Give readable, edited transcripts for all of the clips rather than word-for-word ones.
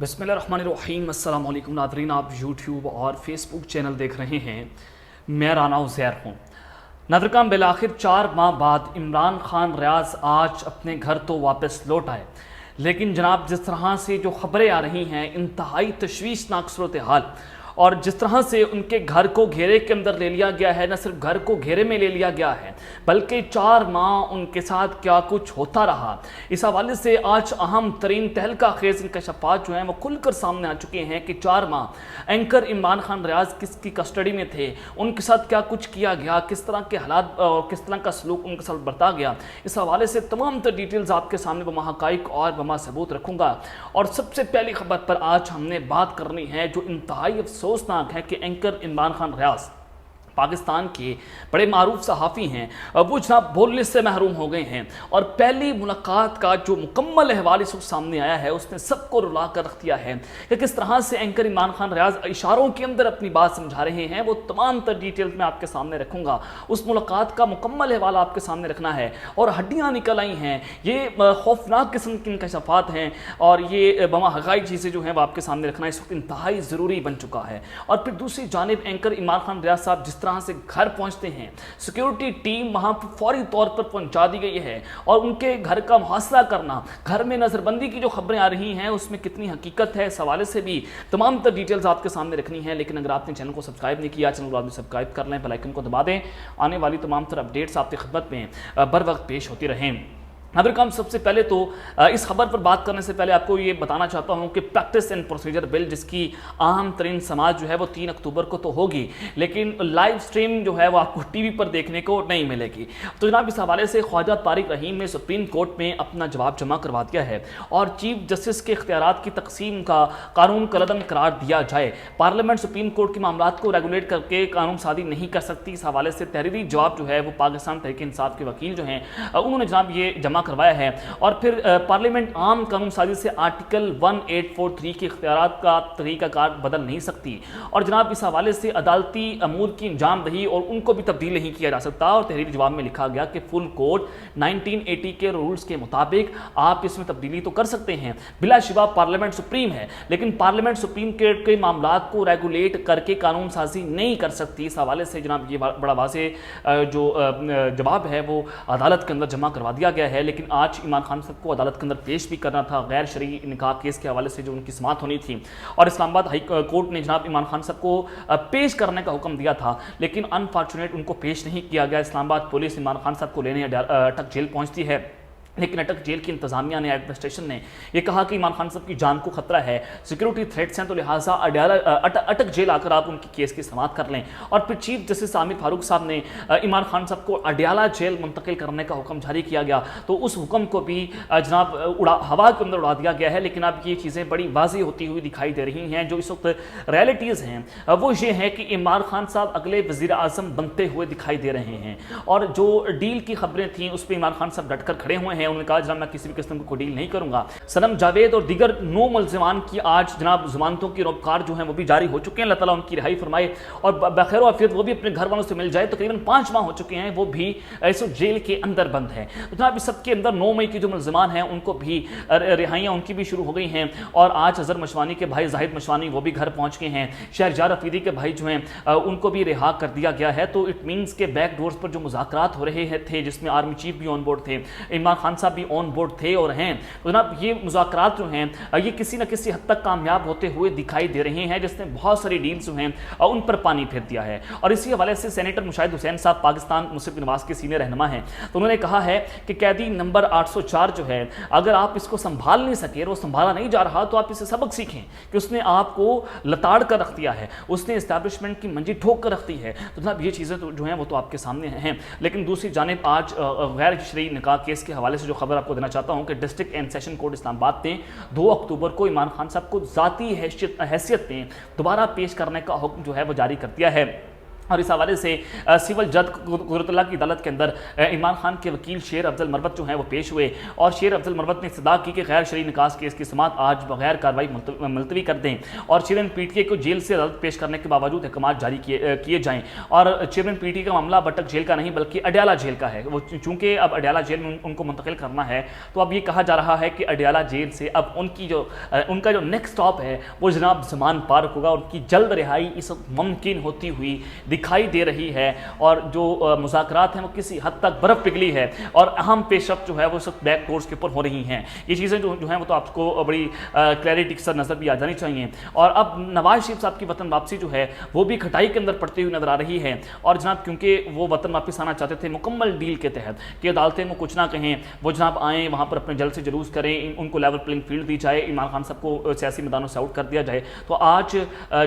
بسم اللہ الرحمن الرحیم۔ السلام علیکم ناظرین، آپ یوٹیوب اور فیس بک چینل دیکھ رہے ہیں، میں رانا عزیر ہوں۔ ناظرین، بالآخر 4 ماہ بعد عمران خان ریاض آج اپنے گھر تو واپس لوٹ آئے، لیکن جناب جس طرح سے جو خبریں آ رہی ہیں انتہائی تشویشناک صورتحال، اور جس طرح سے ان کے گھر کو گھیرے کے اندر لے لیا گیا ہے، نہ صرف گھر کو گھیرے میں لے لیا گیا ہے بلکہ 4 ماہ ان کے ساتھ کیا کچھ ہوتا رہا، اس حوالے سے آج اہم ترین تہلکہ خیز انکشافات جو ہیں وہ کھل کر سامنے آ چکے ہیں کہ 4 ماہ اینکر عمران خان ریاض کس کی کسٹڈی میں تھے، ان کے ساتھ کیا کچھ کیا گیا، کس طرح کے حالات اور کس طرح کا سلوک ان کے ساتھ برتا گیا، اس حوالے سے تمام تر ڈیٹیلز آپ کے سامنے بما حقائق اور بما ثبوت رکھوں گا۔ اور سب سے پہلی خبر پر آج ہم نے بات کرنی ہے جو انتہائی افسوسناک ہے کہ اینکر عمران خان ریاض پاکستان کے بڑے معروف صحافی ہیں، وہ جناب بولنے سے محروم ہو گئے ہیں، اور پہلی ملاقات کا جو مکمل احوال اس وقت سامنے آیا ہے اس نے سب کو رلا کر رکھ دیا ہے کہ کس طرح سے اینکر عمران خان ریاض اشاروں کے اندر اپنی بات سمجھا رہے ہیں۔ وہ تمام تر ڈیٹیلز میں آپ کے سامنے رکھوں گا، اس ملاقات کا مکمل احوال آپ کے سامنے رکھنا ہے، اور ہڈیاں نکل آئی ہیں، یہ خوفناک قسم کے انکشافات ہیں، اور یہ بما حقائق چیزیں جو ہیں وہ آپ کے سامنے رکھنا اس وقت انتہائی ضروری بن چکا ہے۔ اور پھر دوسری جانب اینکر عمران خان ریاض صاحب جس طرح سے گھر پہنچتے ہیں، سیکیورٹی ٹیم وہاں پر فوری طور پر پہنچا دی گئی ہے، اور ان کے گھر کا محاصرہ کرنا، گھر میں نظر بندی کی جو خبریں آ رہی ہیں اس میں کتنی حقیقت ہے، اس حوالے سے بھی تمام تر ڈیٹیلز آپ کے سامنے رکھنی ہے۔ لیکن اگر آپ نے چینل کو سبسکرائب نہیں کیا، چینل کو آپ نے سبسکرائب کر لیں، بیل آئیکن کو دبا دیں، آنے والی تمام تر اپڈیٹس آپ کی خدمت میں بر وقت پیش ہوتی رہیں۔ ناظرین، سب سے پہلے تو اس خبر پر بات کرنے سے پہلے آپ کو یہ بتانا چاہتا ہوں کہ پریکٹس اینڈ پروسیجر بل جس کی اہم ترین سماعت جو ہے وہ 3 اکتوبر کو تو ہوگی، لیکن لائیو سٹریم جو ہے وہ آپ کو ٹی وی پر دیکھنے کو نہیں ملے گی۔ تو جناب اس حوالے سے خواجہ طارق رحیم نے سپریم کورٹ میں اپنا جواب جمع کروا دیا ہے، اور چیف جسٹس کے اختیارات کی تقسیم کا قانون کالعدم قرار دیا جائے۔ پارلیمنٹ سپریم کورٹ کے معاملات کو ریگولیٹ کر کے قانون سازی نہیں کر سکتی، اس حوالے سے تحریری جواب جو ہے وہ پاکستان تحریک انصاف کے وکیل جو ہیں انہوں نے جناب یہ جمع کروایا ہے۔ اور پھر پارلیمنٹ عام قانون سازی سے آرٹیکل 1843 کے اختیارات کا طریقہ کار بدل نہیں سکتی، اور جناب اس حوالے سے عدالتی امور کی انجام دہی اور ان کو بھی تبدیل نہیں کیا جا سکتا، اور تحریری جواب میں لکھا گیا کہ فل کوڈ 1980 کے رولز کے مطابق آپ اس میں تبدیلی تو کر سکتے ہیں، بلا شبہ پارلیمنٹ سپریم ہے، لیکن پارلیمنٹ سپریم کے معاملات کو ریگولیٹ کر کے قانون سازی نہیں کر سکتی۔ اس حوالے سے جناب یہ بڑا واضح جو جواب ہے وہ عدالت کے اندر جمع کروا دیا گیا ہے۔ لیکن آج عمران خان صاحب کو عدالت کے اندر پیش بھی کرنا تھا غیر شرعی نکاح کیس کے حوالے سے جو ان کی سماعت ہونی تھی، اور اسلام آباد ہائی کورٹ نے جناب عمران خان صاحب کو پیش کرنے کا حکم دیا تھا، لیکن انفارچونیٹ ان کو پیش نہیں کیا گیا۔ اسلام آباد پولیس عمران خان صاحب کو لینے اٹک جیل پہنچتی ہے، لیکن اٹک جیل کی انتظامیہ نے، ایڈمنسٹریشن نے یہ کہا کہ عمران خان صاحب کی جان کو خطرہ ہے، سیکیورٹی تھریٹس ہیں، تو لہٰذا اٹک جیل آ کر آپ ان کی کیس کی سماعت کر لیں۔ اور پھر چیف جسٹس عامر فاروق صاحب نے عمران خان صاحب کو اڈیالہ جیل منتقل کرنے کا حکم جاری کیا گیا، تو اس حکم کو بھی جناب ہوا کے اندر اڑا دیا گیا ہے۔ لیکن اب یہ چیزیں بڑی واضح ہوتی ہوئی دکھائی دے رہی ہیں، جو اس وقت ریئلٹیز ہیں وہ یہ ہے کہ عمران خان صاحب اگلے وزیر اعظم بنتے ہوئے دکھائی دے رہے ہیں، اور جو ڈیل کی خبریں تھیں اس پہ عمران خان صاحب ڈٹ کر کھڑے ہوئے ہیں۔ انہوں نے کہا جناب میں کسی بھی قسم کو ڈیل نہیں کروں گا۔ سنم جاوید اور دیگر 9 ملزمان کی آج جناب ضمانتوں کی روکار جو ہیں وہ بھی جاری ہو چکے ہیں، اللہ تعالیٰ ان کی رہائی فرمائے اور بخیر و عافیت وہ بھی اپنے گھر والوں سے مل جائے۔ تقریباً 5 ماہ ہو چکے ہیں وہ بھی ایسو جیل کے اندر بند ہیں۔ جناب اس سب کے اندر 9 مئی کی جو ملزمان ہیں ان کو بھی رہائیاں ان کی بھی شروع ہو گئی ہیں، اور آج اظہر مشوانی کے بھائی زاہد مشوانی وہ بھی گھر پہنچ گئے ہیں، شہرجار افریدی کے بھائی جو ہیں ان کو بھی رہا کر دیا گیا ہے۔ تو اٹ مینس کے بیک ڈورز پر جو مذاکرات ہو رہے تھے جس میں آرمی چیف بھی آن بورڈ تھے، عمران خان صاحب بھی آن بورڈ تھے اور ہیں، تو جناب یہ مذاکرات جو ہیں یہ کسی نہ کسی حد تک کامیاب ہوتے ہوئے دکھائی دے رہے ہیں، جس نے بہت ساری ڈیلز جو ہیں ان پر پانی پھیر دیا ہے۔ اور اسی حوالے سے سینیٹر مشاہد حسین صاحب پاکستان مسلم نواز کے سینئر رہنما ہیں، تو انہوں نے کہا ہے کہ قیدی نمبر 804 جو ہے اگر آپ اس کو سنبھال نہیں سکے، وہ سنبھالا نہیں جا رہا، تو آپ اسے سبق سیکھیں کہ اس نے آپ کو لتاڑ کر رکھ دیا ہے، اس نے اسٹیبلشمنٹ کی منجی ٹھوک کر رکھ دی ہے۔ تو جناب یہ چیزیں جو ہیں وہ تو آپ کے سامنے ہیں، لیکن دوسری جانب آج غیر شرعی نکاح کیس کے حوالے سے جو خبر آپ کو دینا چاہتا ہوں کہ ڈسٹرکٹ اینڈ سیشن کورٹ اسلام آباد نے 2 اکتوبر کو عمران خان صاحب کو ذاتی حیثیت میں دوبارہ پیش کرنے کا حکم جو ہے وہ جاری کر دیا ہے۔ اور اس حوالے سے سول جج قدرت اللہ کی عدالت کے اندر عمران خان کے وکیل شیر افضل مربت جو ہیں وہ پیش ہوئے، اور شیر افضل مربت نے استدعا کی کہ غیر شرعی نکاح کیس کی سماعت آج بغیر کارروائی ملتوی کر دیں، اور چیئرمین پی ٹی اے کو جیل سے عدالت پیش کرنے کے باوجود احکامات جاری کیے جائیں۔ اور چیئرمین پی ٹی اے کا معاملہ بٹک جیل کا نہیں بلکہ اڈیالہ جیل کا ہے، وہ چونکہ اب اڈیالہ جیل میں ان کو منتقل کرنا ہے، تو اب یہ کہا جا رہا ہے کہ اڈیالہ جیل سے اب ان کا جو نیکسٹ اسٹاپ ہے وہ جناب زمان پارک ہوگا، اور ان کی جلد رہائی اس وقت ممکن ہوتی ہوئی دکھائی دے رہی ہے، اور جو مذاکرات ہیں وہ کسی حد تک برف پگھلی ہے، اور اہم پیش رفت جو ہے وہ سب بیک ڈورز کے اوپر ہو رہی ہیں۔ یہ چیزیں جو ہیں وہ تو آپ کو بڑی کلیئرٹی کے ساتھ نظر بھی آ جانی چاہیے۔ اور اب نواز شریف صاحب کی وطن واپسی جو ہے وہ بھی کھٹائی کے اندر پڑتی ہوئی نظر آ رہی ہے، اور جناب کیونکہ وہ وطن واپس آنا چاہتے تھے مکمل ڈیل کے تحت کہ عدالتیں کو کچھ نہ کہیں، وہ جناب آئیں وہاں پر اپنے جلد سے جلوس کریں، ان کو لیول پلینگ فیلڈ دی جائے، عمران خان صاحب کو سیاسی میدانوں سے آؤٹ کر دیا جائے، تو آج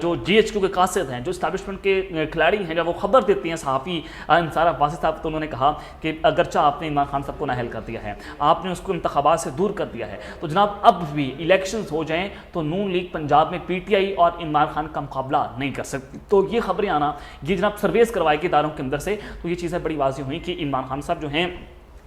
جو جی ایچ کیو کے قاصد ہیں، جو اسٹیبلشمنٹ کے کھلاڑی ہیں، جب وہ خبر دیتی ہیں صحافی انصار عباسی صاحب، تو انہوں نے کہا کہ اگرچہ آپ نے عمران خان صاحب کو نااہل کر دیا ہے، آپ نے اس کو انتخابات سے دور کر دیا ہے، تو جناب اب بھی الیکشنز ہو جائیں تو نون لیگ پنجاب میں پی ٹی آئی اور عمران خان کا مقابلہ نہیں کر سکتی۔ تو یہ خبریں آنا، یہ جناب سرویز کروائی گئی اداروں کے اندر سے، تو یہ چیزیں بڑی واضح ہوئیں کہ عمران خان صاحب جو ہیں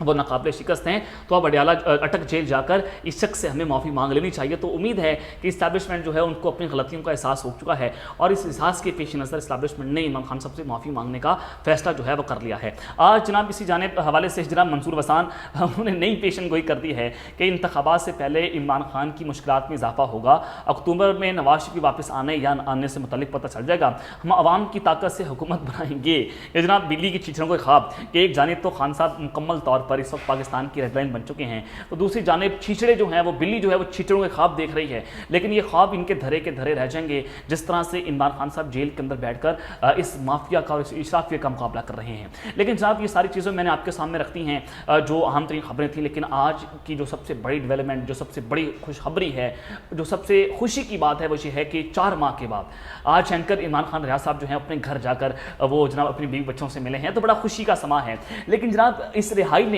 وہ ناقابل شکست ہیں، تو اب اڈیالہ اٹک جیل جا کر اس شخص سے ہمیں معافی مانگ لینی چاہیے۔ تو امید ہے کہ اسٹیبلشمنٹ جو ہے ان کو اپنی غلطیوں کا احساس ہو چکا ہے، اور اس احساس کے پیش نظر اسٹیبلشمنٹ نے عمران خان صاحب سے معافی مانگنے کا فیصلہ جو ہے وہ کر لیا ہے۔ آج جناب اسی جانب حوالے سے جناب منصور وسان انہوں نے نئی پیشن گوئی کر دی ہے کہ انتخابات سے پہلے عمران خان کی مشکلات میں اضافہ ہوگا، اکتوبر میں نواز شریف کے واپس آنے یا آنے سے متعلق پتہ چل جائے گا، ہم عوام کی طاقت سے حکومت بنائیں گے۔ یہ جناب بلی کی چیچڑوں کے خواب کہ ایک جانب تو خان صاحب مکمل طور پر اس وقت پاکستان کی ریڈ لائن بن چکے ہیں، تو دوسری جانب چھیچڑے جو ہیں وہ بلی جو ہے وہ چھیچڑوں کے خواب دیکھ رہی ہے، لیکن یہ خواب ان کے دھرے رہ جائیں گے جس طرح سے عمران خان صاحب جیل کے اندر بیٹھ کر اس مافیا کا اور اس اشرافیہ کا مقابلہ کر رہے ہیں۔ لیکن جناب یہ ساری چیزیں میں نے آپ کے سامنے رکھتی ہیں جو اہم ترین خبریں تھیں، لیکن آج کی جو سب سے بڑی ڈیولپمنٹ، جو سب سے بڑی خوشخبری ہے، جو سب سے خوشی کی بات ہے وہ یہ ہے کہ 4 ماہ کے بعد آج اینکر عمران خان ریاض صاحب جو ہیں اپنے گھر جا کر وہ جناب اپنی بیوی بچوں سے ملے ہیں، تو بڑا خوشی کا سما ہے۔ لیکن جناب اس رہائی نے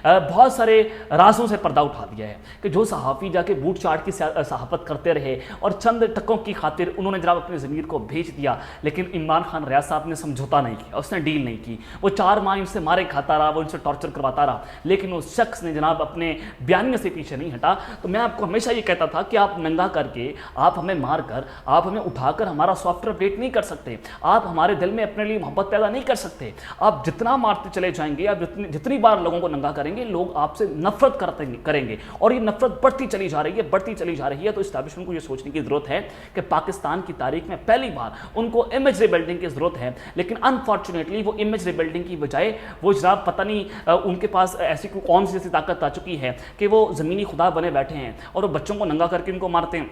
بہت سارے رازوں سے پردہ اٹھا دیا ہے کہ جو صحافی جا کے بوٹ چاٹ کی صحافت کرتے رہے اور چند ٹکوں کی خاطر انہوں نے جناب اپنی ضمیر کو بھیج دیا، لیکن عمران خان ریاض صاحب نے سمجھوتا نہیں کیا، اس نے ڈیل نہیں کی، وہ 4 ماہ ان سے مارے کھاتا رہا، وہ ان سے ٹارچر کرواتا رہا، لیکن اس شخص نے جناب اپنے بیانیے سے پیچھے نہیں ہٹا۔ تو میں آپ کو ہمیشہ یہ کہتا تھا کہ آپ ننگا کر کے، آپ ہمیں مار کر، آپ ہمیں اٹھا کر ہمارا سافٹ ویئر اپڈیٹ نہیں کر سکتے، آپ ہمارے دل میں اپنے لیے محبت پیدا نہیں کر سکتے۔ آپ جتنا مارتے چلے جائیں گے، آپ جتنی بار لوگوں کو ننگا کریں گے، لوگ آپ سے نفرت کریں گے، اور یہ نفرت بڑھتی چلی جا رہی ہے۔ تو اسٹیبلشمنٹ کو یہ سوچنے کی ضرورت ہے کہ پاکستان کی تاریخ میں پہلی بار ان کو امیج ری بلڈنگ کی ضرورت ہے، لیکن انفارچونیٹلی وہ امیج ری بلڈنگ کی بجائے وہ جناب پتہ نہیں ان کے پاس ایسی کوئی کون سی طاقت آ چکی ہے کہ وہ زمینی خدا بنے بیٹھے ہیں، اور وہ بچوں کو ننگا کر کے ان کو مارتے ہیں،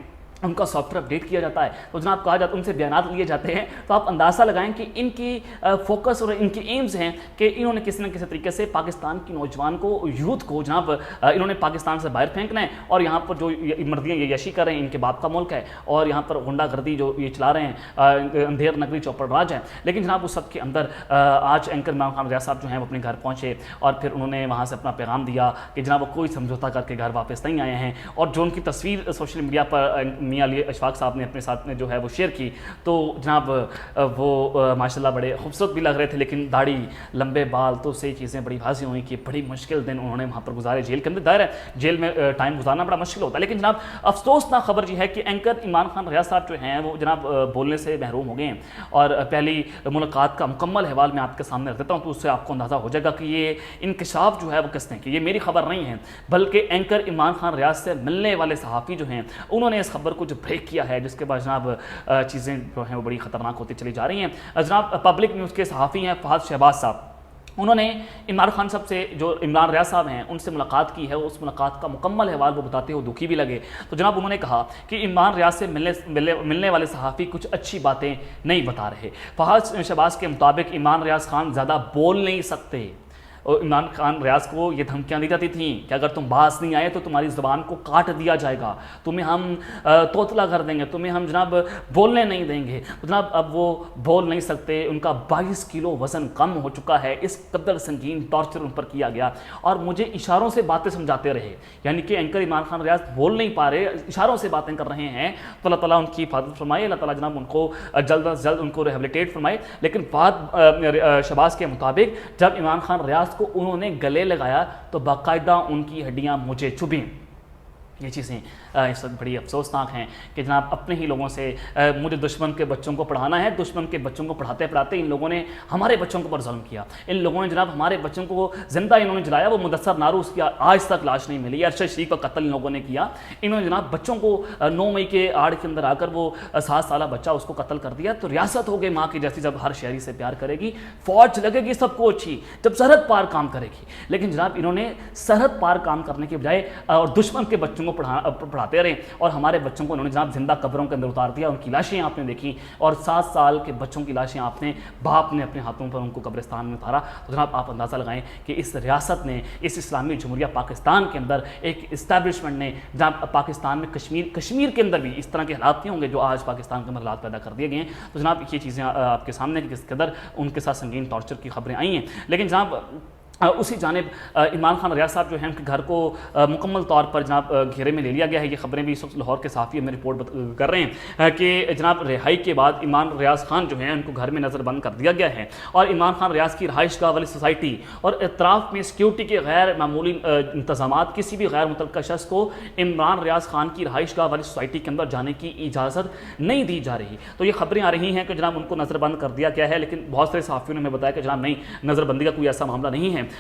ان کا سافٹ ویئر اپڈیٹ کیا جاتا ہے، تو جناب کہا جاتا ہے ان سے بیانات لیے جاتے ہیں، تو آپ اندازہ لگائیں کہ ان کی فوکس اور ان کی ایمز ہیں کہ انہوں نے کسی نہ کسی طریقے سے پاکستان کی نوجوان کو، یوتھ کو جناب انہوں نے پاکستان سے باہر پھینکنا ہے، اور یہاں پر جو مردیاں یہ یشی کر رہے ہیں ان کے باپ کا ملک ہے، اور یہاں پر غنڈہ گردی جو یہ چلا رہے ہیں اندھیر نگری چوپڑ راج ہے۔ لیکن جناب اس سب کے اندر آج اینکر عمران خان ریاض صاحب جو ہیں وہ اپنے گھر پہنچے، اور پھر انہوں نے وہاں سے اپنا پیغام دیا کہ جناب وہ کوئی سمجھوتا کر کے گھر واپس نہیں آئے ہیں، اور جو ان کی تصویر سوشل میڈیا پر میاں علی اشفاق صاحب نے اپنے ساتھ میں جو ہے وہ شیئر کی، تو جناب وہ ماشاءاللہ بڑے خوبصورت بھی لگ رہے تھے، لیکن داڑھی، لمبے بال، تو سے چیزیں بڑی واضح ہوئیں کہ بڑی مشکل دن انہوں نے وہاں پر گزارے جیل کے اندر۔ ظاہر ہے جیل میں ٹائم گزارنا بڑا مشکل ہوتا ہے، لیکن جناب افسوسناک خبر یہ ہے کہ اینکر عمران خان ریاض صاحب جو ہیں وہ جناب بولنے سے محروم ہو گئے ہیں، اور پہلی ملاقات کا مکمل حوال میں آپ کے سامنے رکھ دیتا ہوں، تو اس سے آپ کو اندازہ ہو جائے گا کہ یہ انکشاف جو ہے وہ کس نے کہ یہ میری خبر نہیں ہے، بلکہ اینکر عمران خان ریاض سے ملنے والے صحافی جو ہیں انہوں نے اس خبر کو جو بریک کیا ہے، جس کے بعد جناب چیزیں جو ہیں وہ بڑی خطرناک ہوتی چلی جا رہی ہیں۔ جناب پبلک نیوز کے صحافی ہیں فہد شہباز صاحب، انہوں نے عمران خان صاحب سے، جو عمران ریاض صاحب ہیں ان سے ملاقات کی ہے، اس ملاقات کا مکمل حوال وہ بتاتے ہوئے دکھی بھی لگے، تو جناب انہوں نے کہا کہ عمران ریاض سے ملنے والے صحافی کچھ اچھی باتیں نہیں بتا رہے۔ فہد شہباز کے مطابق عمران ریاض خان زیادہ بول نہیں سکتے، اور عمران خان ریاض کو یہ دھمکیاں دی جاتی تھیں کہ اگر تم باز نہیں آئے تو تمہاری زبان کو کاٹ دیا جائے گا، تمہیں ہم توتلا کر دیں گے، تمہیں ہم جناب بولنے نہیں دیں گے۔ جناب اب وہ بول نہیں سکتے، ان کا 22 کلو وزن کم ہو چکا ہے، اس قدر سنگین ٹارچر ان پر کیا گیا، اور مجھے اشاروں سے باتیں سمجھاتے رہے، یعنی کہ اینکر عمران خان ریاض بول نہیں پا رہے، اشاروں سے باتیں کر رہے ہیں۔ تو اللہ تعالیٰ ان کی حفاظت فرمائے، اللہ تعالیٰ جناب ان کو جلد از جلد ان کو ریہیبلیٹیٹ فرمائے۔ لیکن بات شہباز کے مطابق جب عمران خان ریاض کو انہوں نے گلے لگایا تو باقاعدہ ان کی ہڈیاں مجھے چبھیں۔ یہ چیزیں اس وقت بڑی افسوسناک ہیں کہ جناب اپنے ہی لوگوں سے مجھے دشمن کے بچوں کو پڑھانا ہے، دشمن کے بچوں کو پڑھاتے پڑھاتے ان لوگوں نے ہمارے بچوں کو پر ظلم کیا، ان لوگوں نے جناب ہمارے بچوں کو زندہ انہوں نے جلایا، وہ مدثر ناروس کی آج تک لاش نہیں ملی، ارشد شریف کا قتل ان لوگوں نے کیا، انہوں نے جناب بچوں کو 9 مئی کے آڑ کے اندر آ کر وہ 7 سالہ بچہ اس کو قتل کر دیا۔ تو ریاست ہو گئی ماں کی جیسی، جب ہر شہری سے پیار کرے گی، فوج لگے گی سب کو اچھی جب سرحد پار کام کرے گی، لیکن جناب انہوں نے سرحد پار کام کرنے کے بجائے اور دشمن کے بچوں کو پڑھاتے رہے، اور ہمارے بچوں کو انہوں نے جناب زندہ قبروں کے اندر اتار دیا، ان کی لاشیں آپ نے دیکھی، اور 7 سال کے بچوں کی لاشیں آپ نے باپ نے اپنے ہاتھوں پر ان کو قبرستان میں اتارا۔ تو جناب آپ اندازہ لگائیں کہ اس ریاست نے، اس اسلامی جمہوریہ پاکستان کے اندر ایک اسٹیبلشمنٹ نے جناب پاکستان میں کشمیر کے اندر بھی اس طرح کے حالات نہیں ہوں گے جو آج پاکستان کے اندر حالات پیدا کر دیے گئے ہیں۔ تو جناب یہ چیزیں آپ کے سامنے کس قدر ان کے ساتھ سنگین ٹارچر کی خبریں آئی ہیں۔ لیکن جناب اسی جانب عمران خان ریاض صاحب جو ہیں ان کے گھر کو مکمل طور پر جناب گھیرے میں لے لیا گیا ہے۔ یہ خبریں بھی اس وقت لاہور کے صحافی ہمیں رپورٹ کر رہے ہیں کہ جناب رہائی کے بعد عمران ریاض خان جو ہیں ان کو گھر میں نظر بند کر دیا گیا ہے، اور عمران خان ریاض کی رہائش گاہ والی سوسائٹی اور اطراف میں سیکیورٹی کے غیر معمولی انتظامات، کسی بھی غیر متعلقہ شخص کو عمران ریاض خان کی رہائش گاہ والی سوسائٹی کے اندر جانے کی اجازت نہیں دی جا رہی۔ تو یہ خبریں آ رہی ہیں کہ جناب ان کو نظر بند کر دیا گیا ہے، لیکن بہت سارے صحافیوں نے ہمیں بتایا کہ جناب نہیں، نظر بندی کا کوئی ایسا معاملہ نہیں ہے،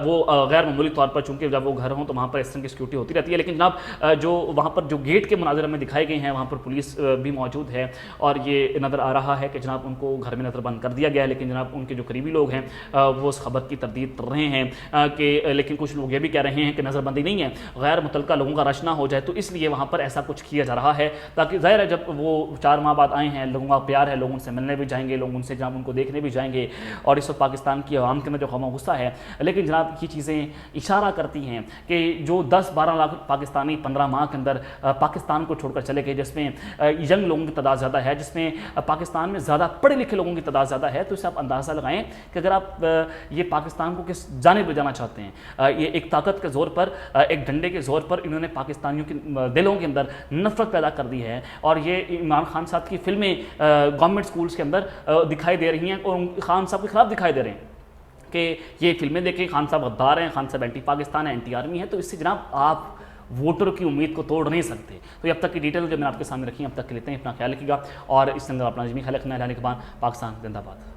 وہ غیر معمولی طور پر چونکہ جب وہ گھر ہوں تو وہاں پر اس طرح کی سیکیورٹی ہوتی رہتی ہے، لیکن جناب جو وہاں پر جو گیٹ کے مناظر میں دکھائے گئے ہیں وہاں پر پولیس بھی موجود ہے، اور یہ نظر آ رہا ہے کہ جناب ان کو گھر میں نظر بند کر دیا گیا ہے۔ لیکن جناب ان کے جو قریبی لوگ ہیں وہ اس خبر کی تردید کر رہے ہیں کہ لیکن کچھ لوگ یہ بھی کہہ رہے ہیں کہ نظر بندی نہیں ہے، غیر متعلقہ لوگوں کا رش نہ ہو جائے، تو اس لیے وہاں پر ایسا کچھ کیا جا رہا ہے تاکہ ظاہر ہے جب وہ 4 ماہ بعد آئے ہیں، لوگوں کا پیار ہے، لوگ ان سے ملنے بھی جائیں گے، لوگ ان سے جناب ان کو دیکھنے بھی جائیں گے، اور اس وقت پاکستان کی عوام کے اندر جو غم و غصہ ہے، لیکن جناب یہ چیزیں اشارہ کرتی ہیں کہ جو 10-12 لاکھ پاکستانی 15 ماہ کے اندر پاکستان کو چھوڑ کر چلے گئے، جس میں ینگ لوگوں کی تعداد زیادہ ہے، جس میں پاکستان میں زیادہ پڑھے لکھے لوگوں کی تعداد زیادہ ہے، تو اس سے آپ اندازہ لگائیں کہ اگر آپ یہ پاکستان کو کس جانب لے جانا چاہتے ہیں، یہ ایک طاقت کے زور پر، ایک ڈنڈے کے زور پر انہوں نے پاکستانیوں کے دلوں کے اندر نفرت پیدا کر دی ہے، اور یہ عمران خان صاحب کی فلمیں گورنمنٹ سکولز کے اندر دکھائی دے رہی ہیں اور خان صاحب کے خلاف دکھائی دے رہے ہیں کہ یہ فلمیں دیکھیں، خان صاحب غدار ہیں، خان صاحب اینٹی پاکستان ہے، اینٹی آرمی ہے، تو اس سے جناب آپ ووٹر کی امید کو توڑ نہیں سکتے۔ تو یہ اب تک کی ڈیٹیل جو میں نے آپ کے سامنے رکھی ہیں اب تک کے لیتے ہیں، اپنا خیال رکھیے گا، اور اس کے اندر اپنا لازمی خیال رکھنا ہے۔ پاکستان زندہ باد۔